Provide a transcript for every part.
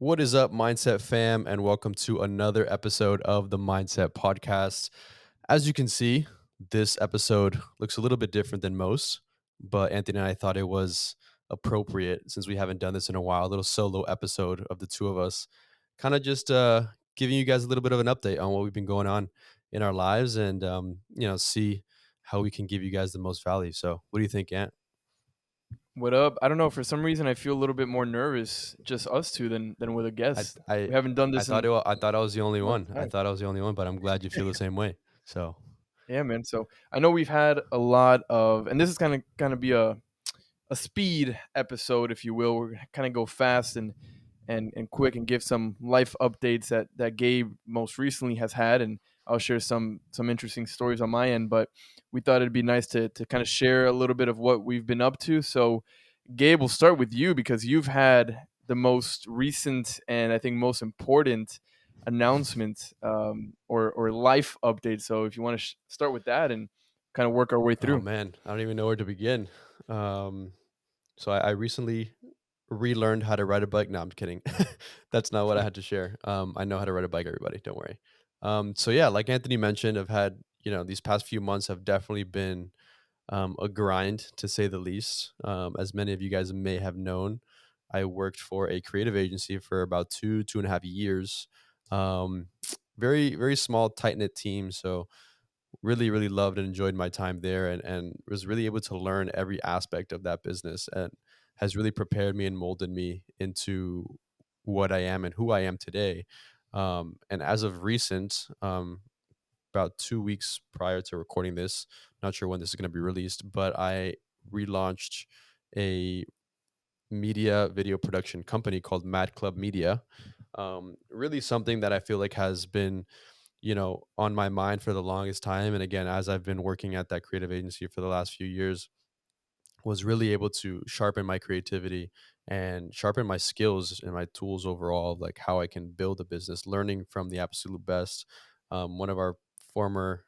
What is up, Mindset fam, and welcome to another episode of the Mindset Podcast. As you can see, this episode looks a little bit different than most, but Anthony and I thought it was appropriate since we haven't done this in a while. A little solo episode of the two of us, kind of just giving you guys a little bit of an update on what we've been going on in our lives, and see how we can give you guys the most value. So, what do you think, Ant? What up? I don't know. For some reason, I feel a little bit more nervous, just us two, than with a I guest. I We haven't done I this thought in I thought I was the only a long one. I time. thought I was the only one, but I'm glad you feel the same way. So. Yeah, man. So I know we've had a lot of, and this is kind of be a speed episode, if you will. We're kind of go fast and quick and give some life updates that Gabe most recently has had, and I'll share some interesting stories on my end. But we thought it'd be nice to kind of share a little bit of what we've been up to. So Gabe, we'll start with you because you've had the most recent and I think most important announcement or life update. So if you want to start with that and kind of work our way Oh through. man, I don't even know where to begin. Um, so I recently relearned how to ride a bike. No, I'm kidding. That's not what I had to share. I know how to ride a bike, everybody. Don't worry. So yeah, like Anthony mentioned, I've had these past few months have definitely been a grind to say the least. As many of you guys may have known, I worked for a creative agency for about 2.5 years. Um, very small, tight knit team. So really loved and enjoyed my time there, and was really able to learn every aspect of that business, and has really prepared me and molded me into what I am and who I am today. And as of recent, about 2 weeks prior to recording this, not sure when this is going to be released, but I relaunched a media video production company called Mad Club Media. Really something that I feel like has been on my mind for the longest time. And again, as I've been working at that creative agency for the last few years, was really able to sharpen my creativity and sharpen my skills and my tools overall, like how I can build a business, learning from the absolute best. One of our former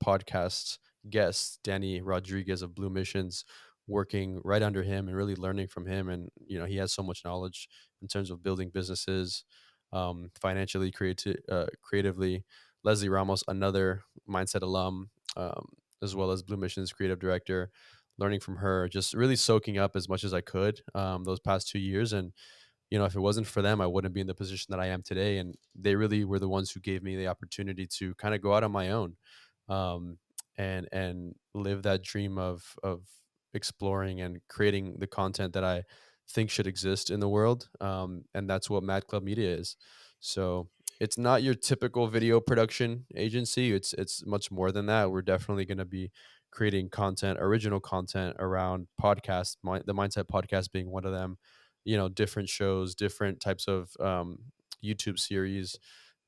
podcast guests, Danny Rodriguez of Blue Missions, working right under him and really learning from him. And, he has so much knowledge in terms of building businesses, financially, creatively. Leslie Ramos, another Mindset alum, as well as Blue Missions creative director, learning from her, just really soaking up as much as I could those past 2 years. And, if it wasn't for them, I wouldn't be in the position that I am today. And they really were the ones who gave me the opportunity to kind of go out on my own, um, and live that dream of exploring and creating the content that I think should exist in the world. And that's what Mad Club Media is. So it's not your typical video production agency. It's much more than that. We're definitely going to be creating content, original content around podcasts, the Mindset Podcast being one of them. Different shows, different types of YouTube series,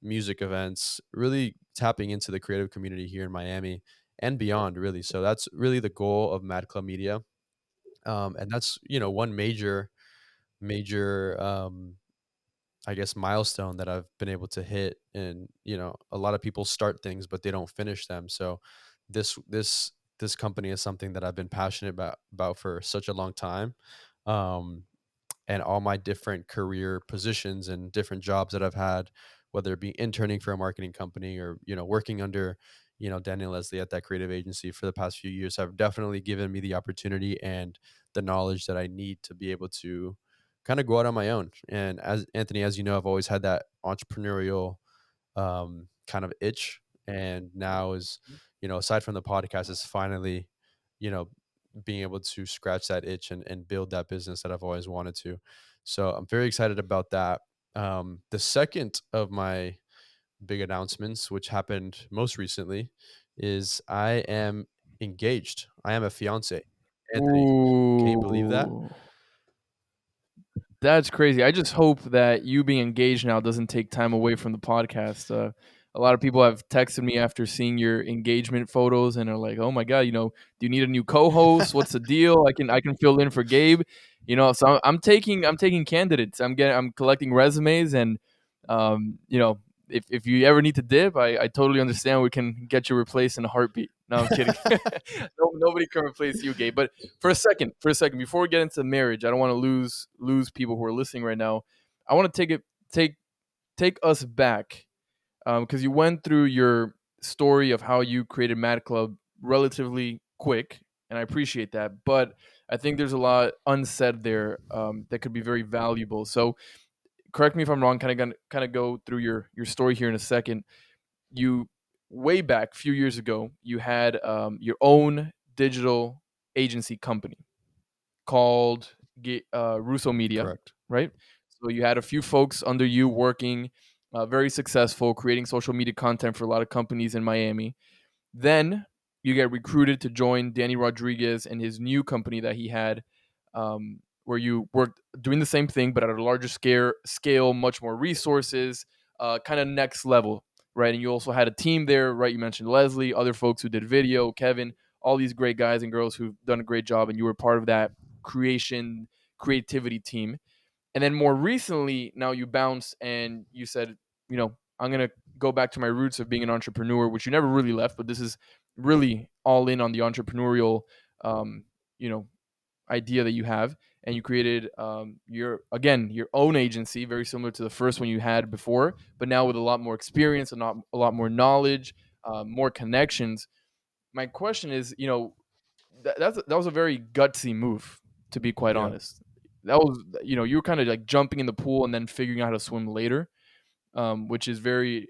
music events, really tapping into the creative community here in Miami and beyond, really. So that's really the goal of Mad Club Media. And that's, one major, I guess, milestone that I've been able to hit. And, a lot of people start things, but they don't finish them. So this company is something that I've been passionate about for such a long time. Um, and all my different career positions and different jobs that I've had, whether it be interning for a marketing company or, working under, Daniel Leslie at that creative agency for the past few years, have definitely given me the opportunity and the knowledge that I need to be able to kind of go out on my own. And as Anthony, as you know, I've always had that entrepreneurial kind of itch. And now is, aside from the podcast, is finally, you know, being able to scratch that itch and build that business that I've always wanted to. So I'm very excited about that. The second of my big announcements, which happened most recently, is I am engaged. I am a fiance. Anthony, can you believe that? Ooh, that's crazy. I just hope that you being engaged now doesn't take time away from the podcast. A lot of people have texted me after seeing your engagement photos and are like, "Oh my god, do you need a new co-host? What's the deal? I can fill in for Gabe." So I'm taking candidates. I'm collecting resumes and if you ever need to dip, I totally understand. We can get you replaced in a heartbeat. No, I'm kidding. No, nobody can replace you, Gabe. But for a second, before we get into marriage, I don't want to lose people who are listening right now. I want to take take us back, because you went through your story of how you created Mad Club relatively quick, and I appreciate that. But I think there's a lot unsaid there, that could be very valuable. So correct me if I'm wrong. Kind of go through your story here in a second. You way back a few years ago, you had your own digital agency company called Russo Media, Correct. right? So you had a few folks under you working, very successful, creating social media content for a lot of companies in Miami. Then you get recruited to join Danny Rodriguez and his new company that he had, where you worked doing the same thing but at a larger scale, much more resources, kind of next level, right? And you also had a team there, right? You mentioned Leslie, other folks who did video, Kevin, all these great guys and girls who've done a great job, and you were part of that creation creativity team. And then more recently, now you bounce and you said, I'm gonna go back to my roots of being an entrepreneur, which you never really left, but this is really all in on the entrepreneurial, um, you know, idea that you have, and you created, your own agency, very similar to the first one you had before, but now with a lot more experience and not a lot more knowledge, more connections. My question is, that was a very gutsy move, to be quite Yeah. honest. That was, you were kind of like jumping in the pool and then figuring out how to swim later, which is very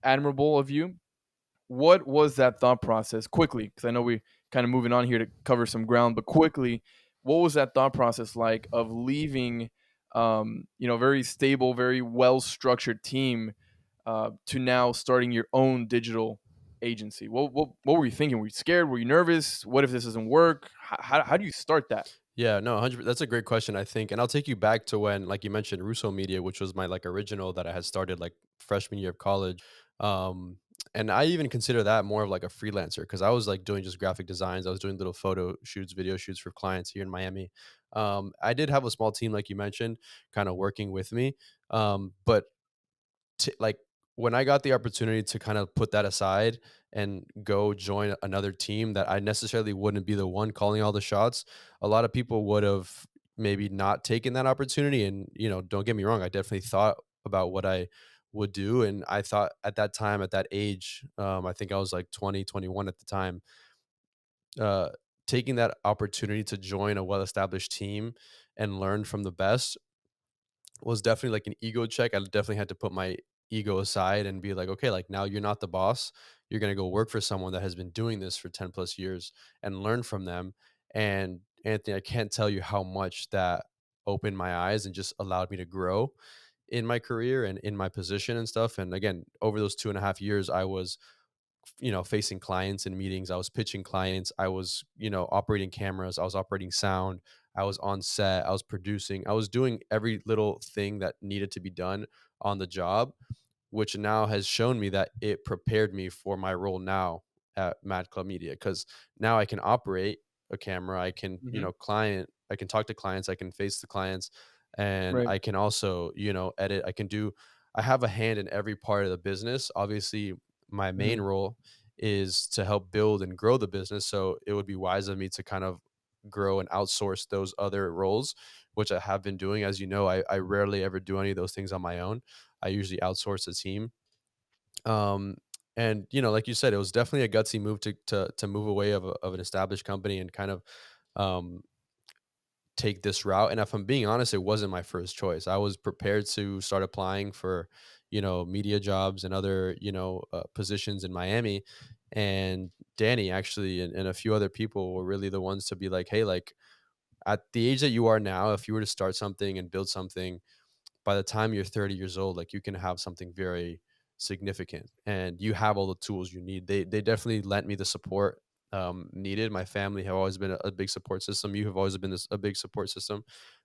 admirable of you. What was that thought process quickly? Because I know we kind of moving on here to cover some ground, but quickly, what was that thought process like of leaving, very stable, very well structured team, to now starting your own digital agency? What were you thinking? Were you scared? Were you nervous? What if this doesn't work? How do you start that? Yeah, no, 100. That's a great question, I think, and I'll take you back to when, like you mentioned, Russo Media, which was my like original that I had started like freshman year of college. Um, and I even consider that more of like a freelancer because I was like doing just graphic designs. I was doing little photo shoots, video shoots for clients here in Miami. I did have a small team, like you mentioned, kind of working with me. But like when I got the opportunity to kind of put that aside and go join another team that I necessarily wouldn't be the one calling all the shots, a lot of people would have maybe not taken that opportunity. And, don't get me wrong, I definitely thought about what I would do. And I thought at that time, at that age, I think I was like 20, 21 at the time, uh, taking that opportunity to join a well established team and learn from the best was definitely like an ego check. I definitely had to put my ego aside and be like, okay, like now you're not the boss. You're going to go work for someone that has been doing this for 10 plus years and learn from them. And Anthony, I can't tell you how much that opened my eyes and just allowed me to grow in my career and in my position and stuff. And again, over those 2.5 years, I was facing clients in meetings. I was pitching clients. I was, operating cameras. I was operating sound. I was on set. I was producing. I was doing every little thing that needed to be done on the job, which now has shown me that it prepared me for my role now at Mad Club Media. Because now I can operate a camera. I can, Hmm. I can talk to clients. I can face the clients. And Right. I can also, edit. I have a hand in every part of the business. Obviously, my main Hmm. role is to help build and grow the business. So it would be wise of me to kind of grow and outsource those other roles, which I have been doing. As you know, I rarely ever do any of those things on my own. I usually outsource a team. Um, and like you said, it was definitely a gutsy move to move away of an established company and kind of um, take this route. And if I'm being honest, it wasn't my first choice. I was prepared to start applying for, media jobs and other, positions in Miami. And Danny actually and a few other people were really the ones to be like, hey, like at the age that you are now, if you were to start something and build something, by the time you're 30 years old, like you can have something very significant and you have all the tools you need. They definitely lent me the support needed. My family have always been a big support system. You have always been a big support system.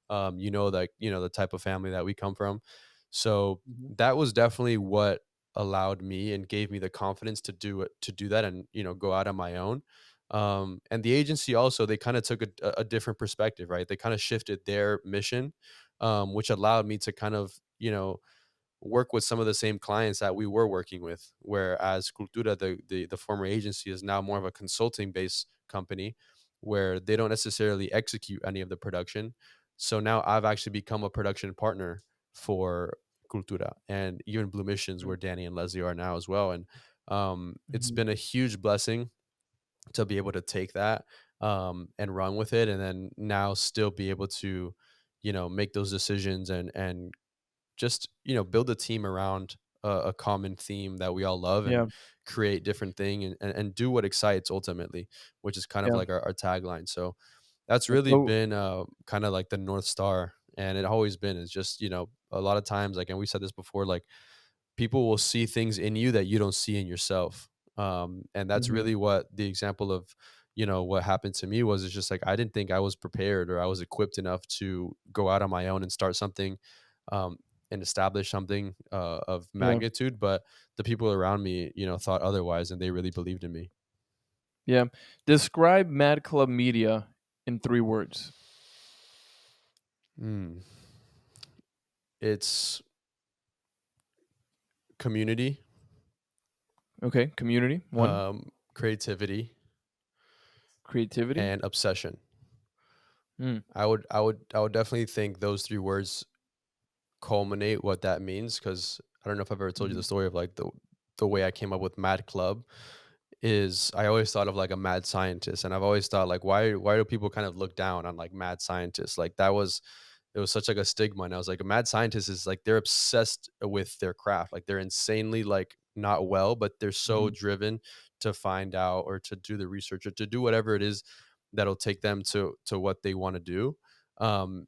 That the type of family that we come from. So Hmm. that was definitely what allowed me and gave me the confidence to do that and go out on my own. And the agency also, they kind of took a different perspective, right? They kind of shifted their mission, which allowed me to kind of, work with some of the same clients that we were working with. Whereas Cultura, the former agency, is now more of a consulting based company where they don't necessarily execute any of the production. So now I've actually become a production partner for cultura, and even Blue Missions, Mm. where Danny and Leslie are now as well. And it's Mhm. been a huge blessing to be able to take that and run with it, and then now still be able to, make those decisions and just build a team around a common theme that we all love, and Yeah, create different thing, and do what excites ultimately, which is kind of yeah. like our tagline. So that's That's really so been kind of like the North Star, and it always been. It's just, a lot of times, like, and we said this before, like, people will see things in you that you don't see in yourself. And that's mhm. really what the example of, what happened to me was. It's just like, I didn't think I was prepared or I was equipped enough to go out on my own and start something, um, and establish something of Yeah, magnitude. But the people around me, thought otherwise, and they really believed in me. yeah. Describe Mad Club Media in 3 words. Mm. It's community, Okay, community, 1, creativity, creativity. and obsession. Mm, I would definitely think those 3 words culminate what that means, because I don't know if I've ever told you the mhm, story of, like, the way I came up with Mad Club. Is I always thought of, like, a mad scientist, and I've always thought, like, why do people kind of look down on, like, mad scientists? Like, it was such, like, a stigma, and I was like, a mad scientist is like, they're obsessed with their craft, like, they're insanely, like, not well, but they're so mhm, driven to find out, or to do the research, or to do whatever it is that'll take them to what they want to do. Um,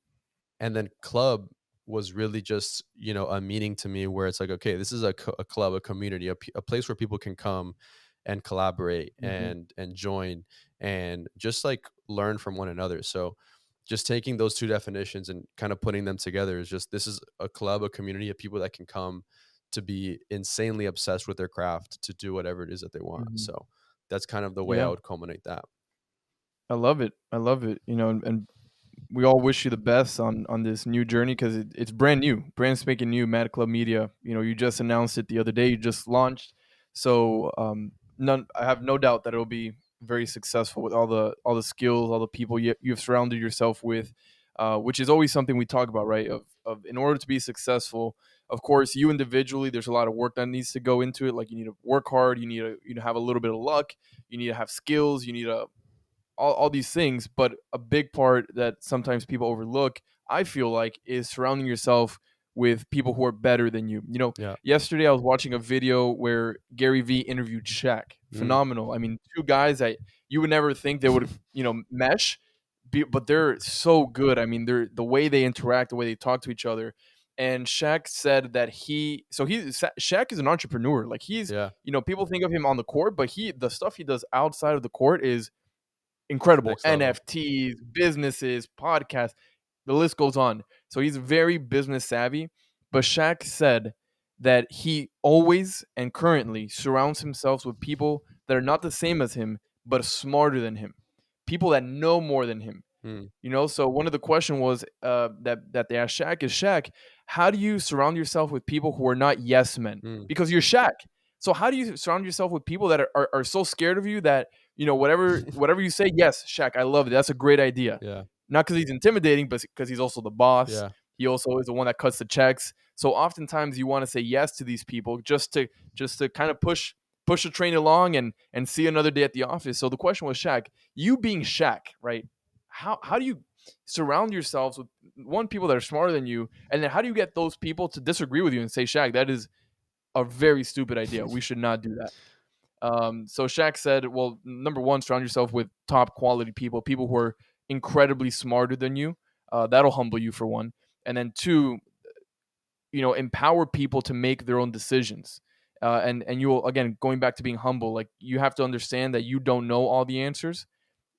and then club was really just, a meaning to me, where it's like, okay, this is a club, a community, a place where people can come and collaborate mhm. and join, and just, like, learn from one another. So just taking those two definitions and kind of putting them together is just, this is a club, a community of people that can come to be insanely obsessed with their craft, to do whatever it is that they want. Mhm. So that's kind of the way I Yeah, would culminate that. I love it. I love it. And we all wish you the best on this new journey because it's brand new, brand spanking new. Mad Club Media. You just announced it the other day. You just launched, so none. I have no doubt that it'll be very successful with all the skills, all the people you've surrounded yourself with, which is always something we talk about, right? Of in order to be successful, of course, you individually, there's a lot of work that needs to go into it. Like you need to work hard, you need to have a little bit of luck, you need to have skills, you need to all these things, but a big part that sometimes people overlook, I feel like, is surrounding yourself with people who are better than you. Yeah. Yesterday I was watching a video where Gary Vee interviewed Shaq. Mm. Phenomenal. I mean, two guys that you would never think they would, mesh, but they're so good. I mean, they're the way they interact, the way they talk to each other. And Shaq said that Shaq is an entrepreneur. Like he's, Yeah. people think of him on the court, but the stuff he does outside of the court is incredible. Next level. NFTs, businesses, podcasts, the list goes on. So he's very business savvy. But Shaq said that he always and currently surrounds himself with people that are not the same as him, but smarter than him, people that know more than him. Mm. So one of the question was that they asked Shaq is Shaq, how do you surround yourself with people who are not yes men? Mm. Because you're Shaq. So how do you surround yourself with people that are so scared of you that whatever you say, yes, Shaq, I love it. That's a great idea. Yeah. Not because he's intimidating, but because he's also the boss. Yeah. He also is the one that cuts the checks. So oftentimes you want to say yes to these people just to kind of push the train along and see another day at the office. So the question was Shaq, you being Shaq, right? How do you surround yourselves with one people that are smarter than you, and then how do you get those people to disagree with you and say, Shaq, that is a very stupid idea. We should not do that. So Shaq said, well, number one, surround yourself with top quality people, people who are incredibly smarter than you. That'll humble you for one, and then two, empower people to make their own decisions. And you'll again going back to being humble, like you have to understand that you don't know all the answers,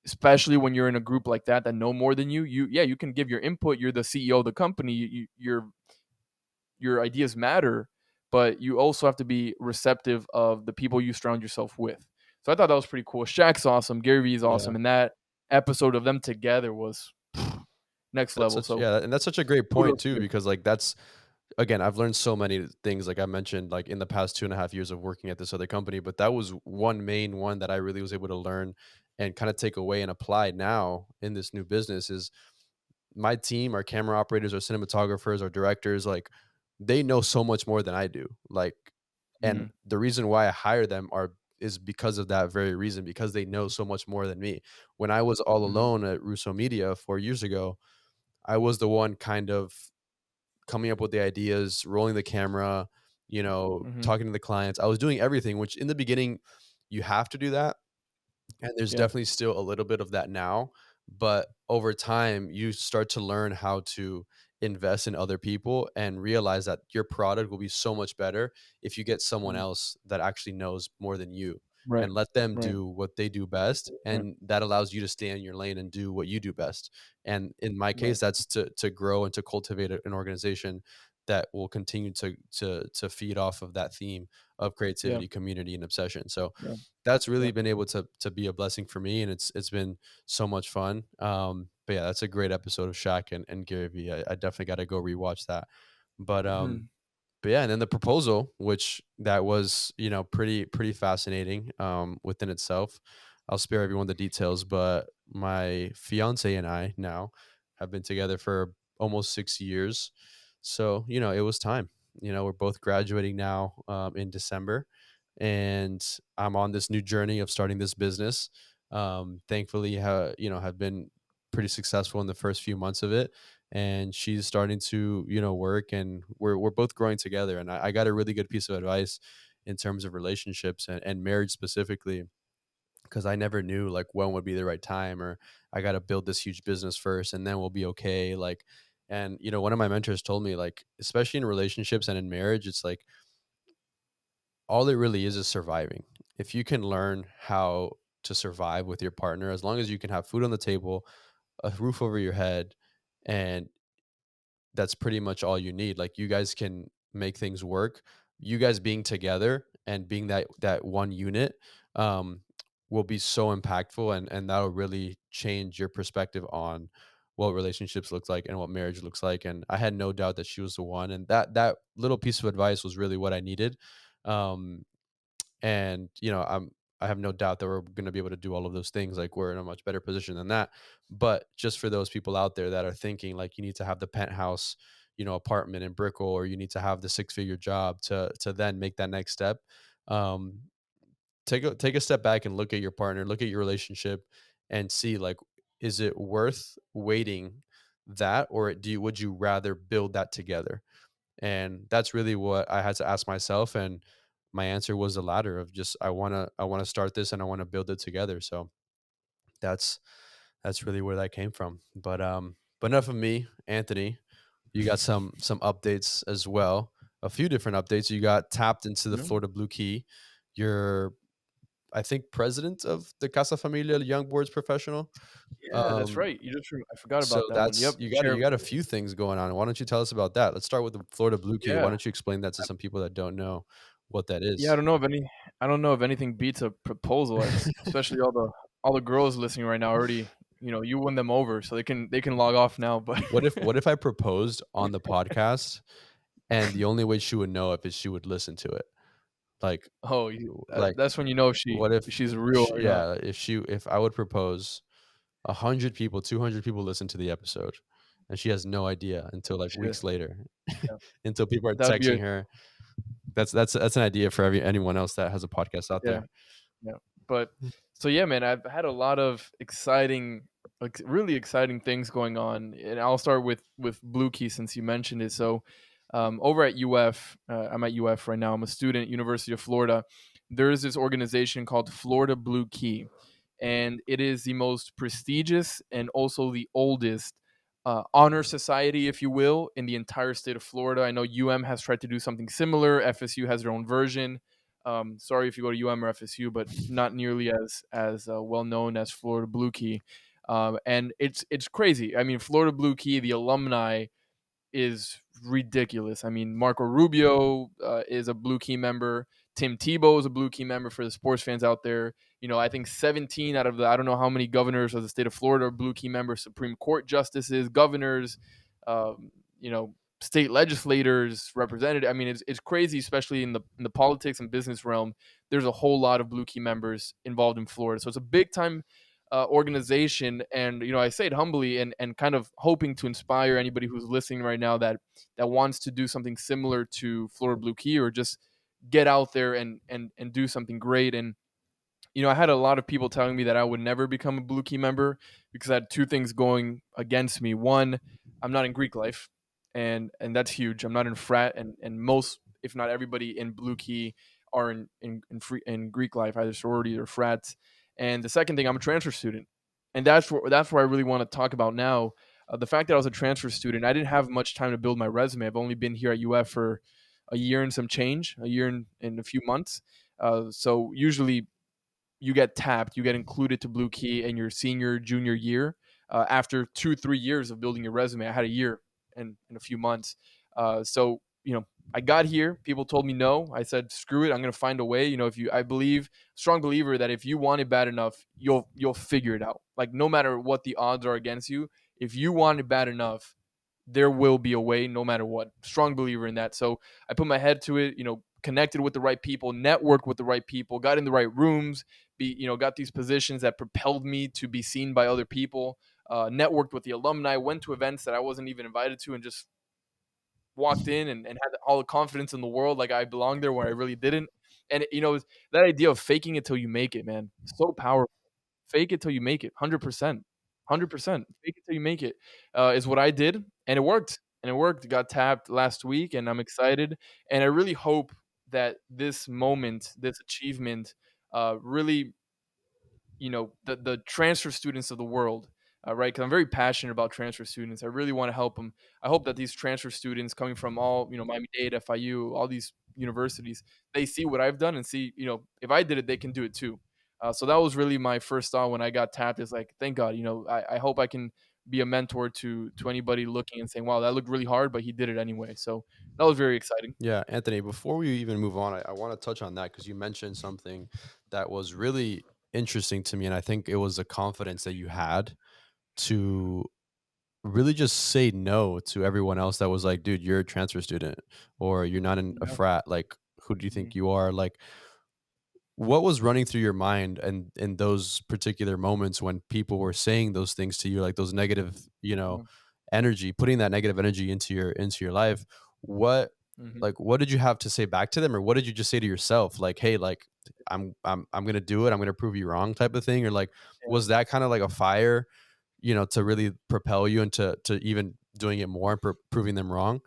especially when you're in a group like that know more than you. You can give your input. You're the CEO of the company. Your ideas matter, but you also have to be receptive of the people you surround yourself with. So I thought that was pretty cool. Shaq's awesome. Gary Vee's Yeah. awesome, and that episode of them together was next That's level. such So yeah, and that's such a great point kudos to too, him. because, like, that's, again, I've learned so many things, like I mentioned, like, in the past 2.5 years of working at this other company, but that was one main one that I really was able to learn and kind of take away and apply now in this new business. Is my team, our camera operators, our cinematographers, our directors, like, they know so much more than I do. Like, and Mhm. the reason why I hire them are is because of that very reason, because they know so much more than me. When I was all Mhm. alone at Russo Media 4 years ago, I was the one kind of coming up with the ideas, rolling the camera, Mhm. talking to the clients. I was doing everything, which in the beginning you have to do that. And there's Yeah. definitely still a little bit of that now, but over time, you start to learn how to invest in other people and realize that your product will be so much better if you get someone Mhm. else that actually knows more than you Right. and let them Right. do what they do best, Right. and that allows you to stay in your lane and do what you do best. And in my Right. case, that's to grow and to cultivate an organization that will continue to feed off of that theme of Yeah. creativity, community, and obsession. So Yeah. that's Yeah. really been able to be a blessing for me, and it's been so much fun. But yeah, that's a great episode of Shaq and Gary Vee. I definitely got to go rewatch that. But Mhm. yeah, and then the proposal, which that was, pretty fascinating within itself. I'll spare everyone the details, but my fiance and I now have been together for almost 6 years. So, it was time. We're both graduating now in December, and I'm on this new journey of starting this business. Thankfully, have been pretty successful in the first few months of it, and she's starting to work, and we're both growing together. And I got a really good piece of advice in terms of relationships and marriage specifically, because I never knew like when would be the right time, or I got to build this huge business first and then we'll be okay. Like, and one of my mentors told me, like, especially in relationships and in marriage, it's like all it really is surviving. If you can learn how to survive with your partner, as long as you can have food on the table, a roof over your head, and that's pretty much all you need. Like, you guys can make things work. You guys being together and being that one unit um, will be so impactful, and that'll really change your perspective on what relationships look like and what marriage looks like. And I had no doubt that she was the one, and that little piece of advice was really what I needed. Um, and I have no doubt that we're going to be able to do all of those things. Like, we're in a much better position than that. But just for those people out there that are thinking like you need to have the penthouse apartment in Brickell, or you need to have the six-figure job to then make that next step, um take a step back and look at your partner, look at your relationship, and see, like, is it worth waiting that, or would you rather build that together? And that's really what I had to ask myself, and my answer was the latter, of just I wanna start this and I wanna build it together. So that's that's really where that came from. But enough of me, Anthony. You got some updates as well. A few different updates. You got tapped into the Yeah. Florida Blue Key. You're, I think, president of the Casa Familia Young Boards Professional. Yeah, that's Um, right. I forgot so about that one. that's Yep. you got a few things going on. Why don't you tell us about that? Let's start with the Florida Blue Key. Why Yeah. don't you explain that to some people that don't know what that Yeah, is? I don't know if anything beats a proposal, especially all the girls listening right now already, you won them over, so they can log off now, but What if I proposed on the podcast, and the only way she would know if is she would listen to it? Like oh, like that's when you know what if she's real or not. yeah, if I would propose, 100 people, 200 people listen to the episode, and she has no idea until like Shit, weeks later, yeah. until people are That'd be a texting her. That's an idea for anyone else that has a podcast out yeah. there. Yeah. But so yeah, man, I've had a lot of exciting, like really exciting things going on, and I'll start with Blue Key since you mentioned it. So, over at UF, I'm at UF right now. I'm a student, University of Florida. There is this organization called Florida Blue Key, and it is the most prestigious and also the oldest honor society, if you will, in the entire state of Florida. I know has tried to do something similar. FSU has their own version. Sorry if you go to or FSU, but not nearly as well known as Florida Blue Key. And it's crazy. I mean, Florida Blue Key, the alumni is ridiculous. I mean, Marco Rubio is a Blue Key member. Tim Tebow is a Blue Key member for the sports fans out there. I think 17 out of the I don't know how many governors of the state of Florida are Blue Key members, Supreme Court justices, governors, state legislators, representatives. I mean, it's crazy, especially in the politics and business realm. There's a whole lot of Blue Key members involved in Florida, so it's a big time organization. And I say it humbly, and kind of hoping to inspire anybody who's listening right now that wants to do something similar to Florida Blue Key, or just get out there and do something great. And I had a lot of people telling me that I would never become a Blue Key member because I had two things going against me. One, I'm not in Greek life, and that's huge. I'm not in frat, and most, if not everybody, in Blue Key are in Greek life, either sorority or frats. And the second thing, I'm a transfer student, and that's where I really want to talk about now. The fact that I was a transfer student, I didn't have much time to build my resume. I've only been here at UF for a year and some change, a year and a few months. So usually you get tapped, you get included to Blue Key in your senior, junior year, after 2, 3 years of building your resume. I had a year and in a few months. So, I got here. People told me no. I said, screw it. I'm going to find a way. I believe, strong believer that if you want it bad enough, you'll figure it out. Like, no matter what the odds are against you, if you want it bad enough, there will be a way no matter what. Strong believer in that. So I put my head to it, connected with the right people, networked with the right people, got in the right rooms, got these positions that propelled me to be seen by other people, networked with the alumni, went to events that I wasn't even invited to, and just walked in and had all the confidence in the world, like I belonged there where I really didn't. And that idea of faking it till you make it, man, so powerful. Fake it till you make it, 100%. 100%. Fake it till you make it, is what I did, and it worked. And it worked. Got tapped last week, and I'm excited. And I really hope that this moment, this achievement, really, the transfer students of the world, right? Because I'm very passionate about transfer students. I really want to help them. I hope that these transfer students coming from all, Miami Dade, FIU, all these universities, they see what I've done and see, if I did it, they can do it too. So that was really my first thought when I got tapped. Is like, thank God, I hope I can be a mentor to anybody looking and saying, wow, that looked really hard, but he did it anyway. So that was very exciting. Yeah, Anthony, before we even move on, I want to touch on that because you mentioned something that was really interesting to me. And I think it was the confidence that you had to really just say no to everyone else that was like, dude, you're a transfer student or you're not in a Yeah. frat. Like, who do you Mhm. think you are? Like, what was running through your mind and in those particular moments when people were saying those things to you, like those negative, Mhm. energy, putting that negative energy into your life? What Mhm. like what did you have to say back to them, or what did you just say to yourself? Like, hey, like I'm gonna do it. I'm gonna prove you wrong, type of thing, or like Yeah. was that kind of like a fire, to really propel you into even doing it more and proving them wrong?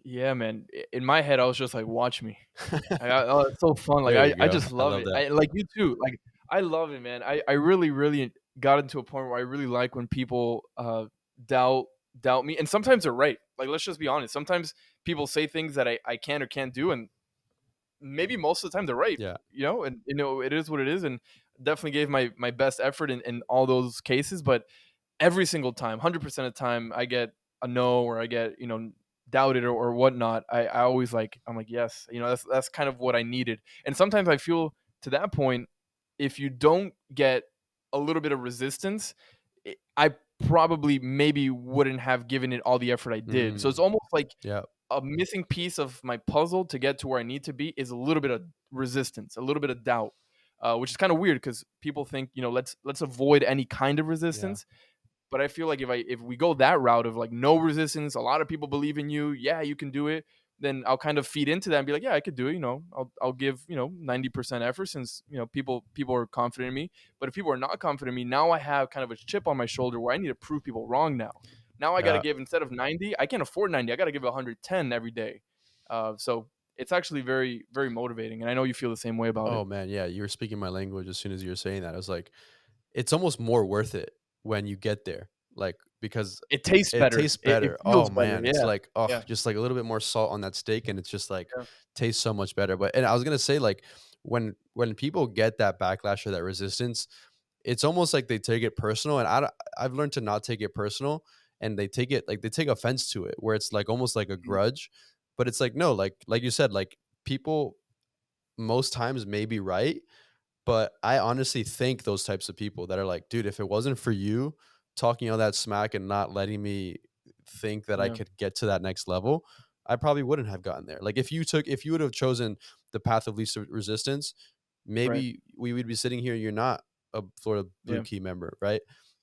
Yeah, man. In my head, I was just like, "Watch me." Oh, it's so fun. Like There you I go. just I love love it. that. I like you too. Like I love it, man. I really really got into a point where I really like when people doubt doubt me, and sometimes they're right. Like, let's just be honest. Sometimes people say things that I can or can't do, and maybe most of the time they're right. Yeah. And it is what it is, and definitely gave my best effort in all those cases. But every single time, 100% of the time, I get a no, or I get, doubted, or whatnot. I always like, I'm like, yes, that's kind of what I needed. And sometimes I feel, to that point, if you don't get a little bit of resistance, I probably maybe wouldn't have given it all the effort I did. So it's Mm, almost like yeah. a missing piece of my puzzle to get to where I need to be is a little bit of resistance, a little bit of doubt, which is kind of weird because people think, let's avoid any kind of Yeah. resistance. But I feel like if we go that route of like no resistance, a lot of people believe in you, yeah, you can do it, then I'll kind of feed into that and be like, yeah, I could do it. I'll give 90% effort, since people are confident in me. But if people are not confident in me, now I have kind of a chip on my shoulder where I need to prove people wrong now. Now I got to Yeah. give, instead of 90, I can't afford 90. I got to give 110 every day. So it's actually very very motivating, and I know you feel the same way about it. Oh man, yeah, you were speaking my language as soon as you were saying that. I was like, it's almost more worth it when you get there. Like, because It tastes it better. tastes It better. Oh feels better. man, it's Yeah. like, oh, Yeah. just like a little bit more salt on that steak, and it's just like Yeah. tastes so much better. But and I was gonna say, like, when people get that backlash or that resistance, it's almost like they take it personal. And I've learned to not take it personal, and they take it like they take offense to it, where it's like almost like a Mhm. grudge. But it's like, no, like you said, like people most times may be right, but I honestly think those types of people that are like, dude, if it wasn't for you talking all that smack and not letting me think that I Yeah. could get to that next level, I probably wouldn't have gotten there. Like, if you would have chosen the path of least resistance, Right. maybe we would be sitting here. You're not. a Florida Blue Yeah. Key member, right?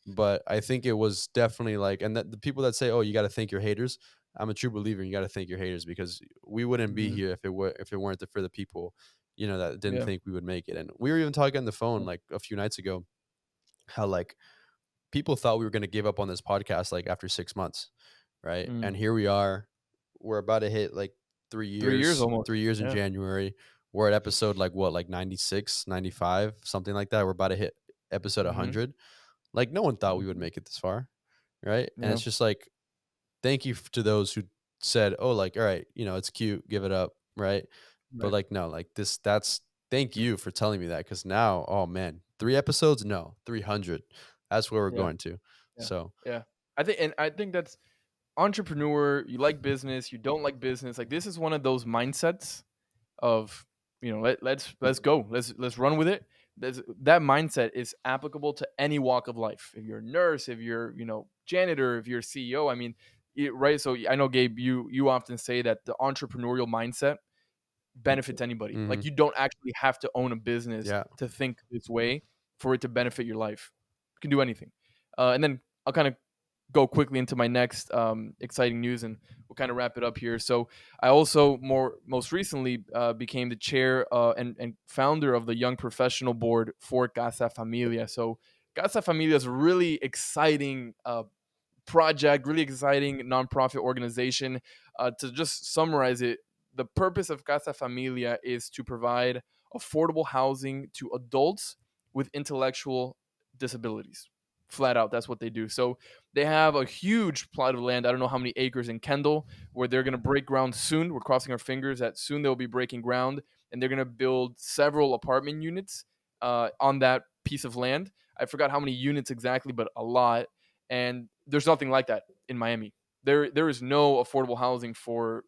But I think it was definitely like, and that the people that say, "Oh, you got to thank your haters." I'm a true believer. You got to thank your haters because we wouldn't be Mhm. here if it weren't for the people, that didn't Yeah. think we would make it. And we were even talking on the phone Yeah. like a few nights ago how like people thought we were going to give up on this podcast like after 6 months, right? Mm. And here we are. We're about to hit like 3 years almost. 3 years in Yeah. January. We're at episode like what, like 96, 95, something like that. We're about to hit episode Mhm. 100. Like no one thought we would Mhm. make it this far, right? And Yeah. it's just like thank you to those who said, "Oh, like all right, it's cute, give it up," right? But Right. like no, like that's thank you for telling me that because now, oh man, 3 episodes, no, 300. That's where we're Yeah. going to. Yeah. So Yeah. I think that's entrepreneur, you like business, you don't like business. Like this is one of those mindsets of, let's go. Let's run with it. That mindset is applicable to any walk of life. If you're a nurse, if you're, janitor, if you're a CEO, I mean, right? So I know Gabe, you often say that the entrepreneurial mindset benefits anybody. Like mhm, you don't actually have to own a business yeah, to think this way for it to benefit your life. You can do anything. And then I'll kind of go quickly into my next exciting news, and we'll kind of wrap it up here. So I also most recently became the chair and founder of the Young Professional Board for Casa Familia. So Casa Familia is a really exciting project, really exciting nonprofit organization. To just summarize it, the purpose of Casa Familia is to provide affordable housing to adults with intellectual disabilities. Flat out, that's what they do. So they have a huge plot of land. I don't know how many acres in Kendall, where they're going to break ground soon. We're crossing our fingers that soon they'll be breaking ground, and they're going to build several apartment units on that piece of land. I forgot how many units exactly, but a lot. And there's nothing like that in Miami. There is no affordable housing for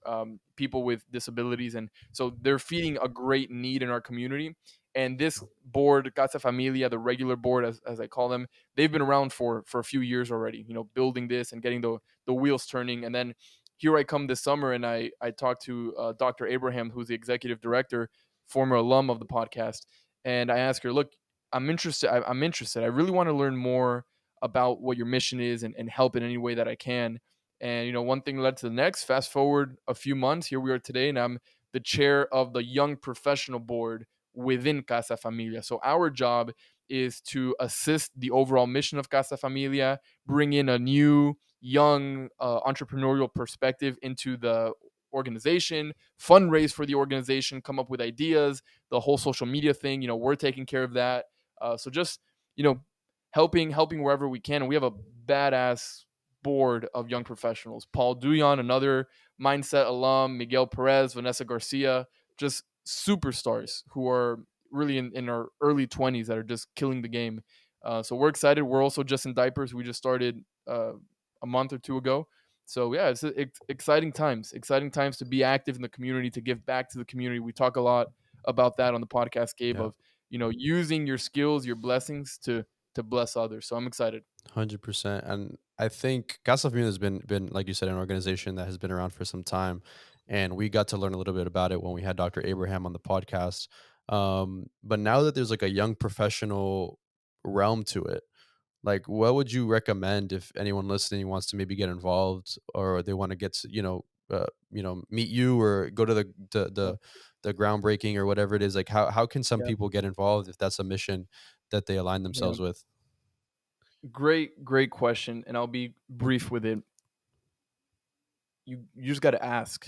people with disabilities, and so they're feeding a great need in our community. And this board, Casa Familia, the regular board, as I call them, they've been around for a few years already. Building this and getting the wheels turning. And then here I come this summer, and I talked to Dr. Abraham, who's the executive director, former alum of the podcast, and I asked her, look, I'm interested. I'm interested. I really want to learn more about what your mission is and help in any way that I can. And one thing led to the next. Fast forward a few months, here we are today, and I'm the chair of the Young Professional Board within Casa Familia. So our job is to assist the overall mission of Casa Familia, bring in a new, young, entrepreneurial perspective into the organization, fundraise for the organization, come up with ideas, the whole social media thing. We're taking care of that. So just you know helping wherever we can. And we have a badass board of young professionals. Paul Duyon, another mindset alum, Miguel Perez, Vanessa Garcia, just superstars who are really in our early 20s that are just killing the game. So we're excited. We're also just in diapers. We just started a month or two ago. So yeah, it's exciting times to be active in the community, to give back to the community. We talk a lot about that on the podcast, Gabe, yeah, of using your skills, your blessings to bless others. So I'm excited. 100%. And I think Casa Familia has been like you said, an organization that has been around for some time, and we got to learn a little bit about it when we had Dr. Abraham on the podcast. But now that there's like a young professional realm to it, like, what would you recommend if anyone listening wants to maybe get involved or they want to get meet you or go to Yeah. the groundbreaking or whatever it is? Like, how can some Yeah. people get involved if that's a mission that they align Yeah. themselves with? Great question. And I'll be brief with it. You just got to ask.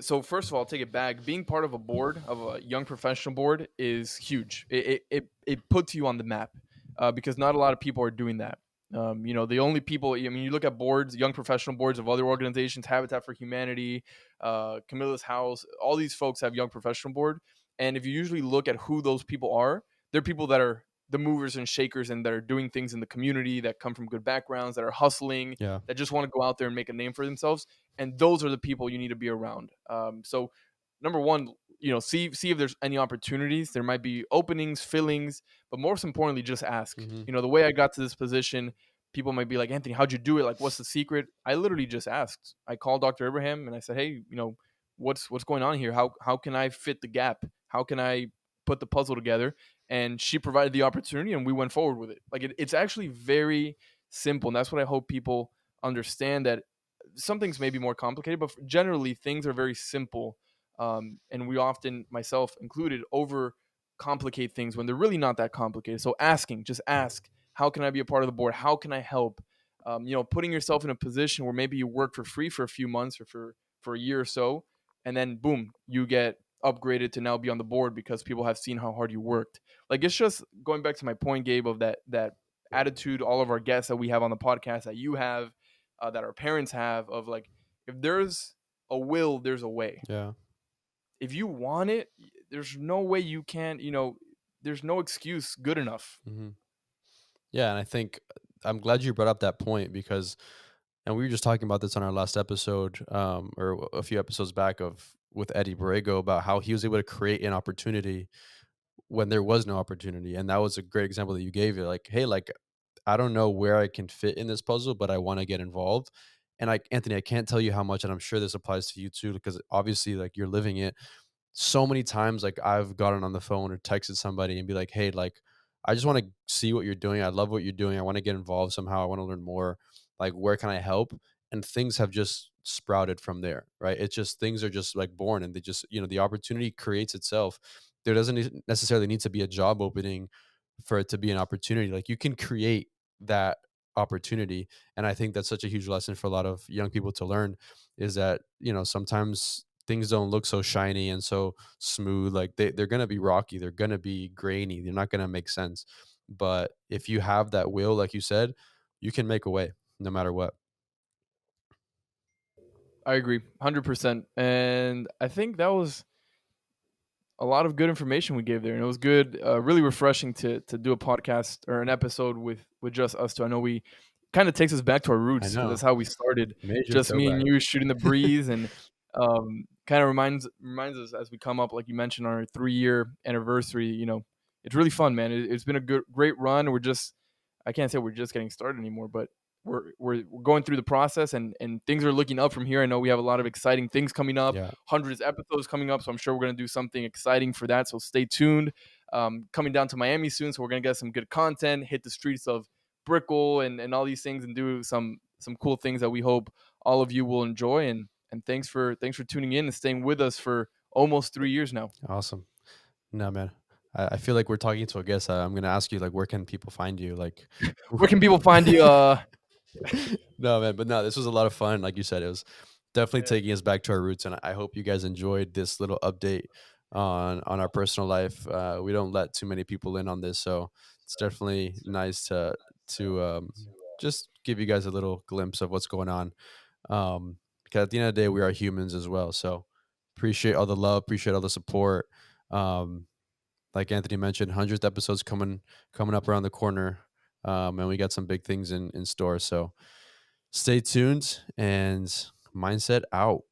So first of all, I'll take it back. Being part of a board, of a young professional board, is huge. It puts you on the map, because not a lot of people are doing that. The only people, I mean, you look at boards, young professional boards of other organizations, Habitat for Humanity, Camilla's House, all these folks have young professional board. And if you usually look at who those people are, they're people that are the movers and shakers and that are doing things in the community, that come from good backgrounds, that are hustling, Yeah. that just want to go out there and make a name for themselves. And those are the people you need to be around. So number one, see if there's any opportunities. There might be openings, fillings, but most importantly, just ask. Hmm. The way I got to this position, people might be like, Anthony, how'd you do it? Like, what's the secret? I literally just asked. I called Dr. Abraham and I said, hey, what's going on here? How can I fit the gap? How can I put the puzzle together, and she provided the opportunity, and we went forward with it. Like it's actually very simple, and that's what I hope people understand, that some things may be more complicated, but generally things are very simple. And we often, myself included, over complicate things when they're really not that complicated. So asking, just ask, how can I be a part of the board? How can I help? Putting yourself in a position where maybe you work for free for a few months or for a year or so, and then boom, you get upgraded to now be on the board because people have seen how hard you worked. Like it's just going back to my point, Gabe, of that attitude all of our guests that we have on the podcast, that you have, that our parents have, of like, if there's a will, there's a way. Yeah. If you want it, there's no way you can't. There's no excuse good enough. Hmm. Yeah, and I think I'm glad you brought up that point because, and we were just talking about this on our last episode, or a few episodes back of with Eddie Borrego about how he was able to create an opportunity when there was no opportunity, and that was a great example that you gave. It like, hey, like I don't know where I can fit in this puzzle, but I want to get involved. And like Anthony, I can't tell you how much, and I'm sure this applies to you too, because obviously, like you're living it so many times. Like I've gotten on the phone or texted somebody and be like, "Hey, like I just want to see what you're doing. I love what you're doing. I want to get involved somehow. I want to learn more. Like where can I help?" And things have just sprouted from there, right? It's just things are just like born, and they just, the opportunity creates itself. There doesn't necessarily need to be a job opening for it to be an opportunity. Like you can create that opportunity. And I think that's such a huge lesson for a lot of young people to learn, is that, sometimes things don't look so shiny and so smooth. Like they're going to be rocky, they're going to be grainy, they're not going to make sense. But if you have that will, like you said, you can make a way no matter what. I agree, 100%. And I think that was a lot of good information we gave there, and it was good, really refreshing to do a podcast or an episode with just us two. I know we kind of takes us back to our I roots because know. that's how we started, Major just me and throwback. you shooting the breeze, and kind of reminds us as we come up, like you mentioned, on our 3 year anniversary. It's really fun, man. It's been a great run. I can't say we're just getting started anymore, but we're going through the process, and things are looking up from here. I know we have a lot of exciting things coming up, Yeah. hundreds of episodes coming up, so I'm sure we're going to do something exciting for that. So stay tuned. Coming down to Miami soon, so we're going to get some good content, hit the streets of Brickell and all these things, and do some cool things that we hope all of you will enjoy. And thanks for tuning in and staying with us for almost 3 years now. Awesome. No, man. I feel like we're talking to a guest. I'm gonna ask you, like, where can people find you? Like, Where can people find you? no, man, but no, this was a lot of fun. Like you said, it was definitely Yeah, taking us back to our roots, and I hope you guys enjoyed this little update on our personal life. We don't let too many people in on this, so it's definitely nice to just give you guys a little glimpse of what's going on. Because at the end of the day, we are humans as well. So appreciate all the love, appreciate all the support. Um, like Anthony mentioned, 100th episodes coming up around the corner, and we got some big things in store. So stay tuned, and mindset out.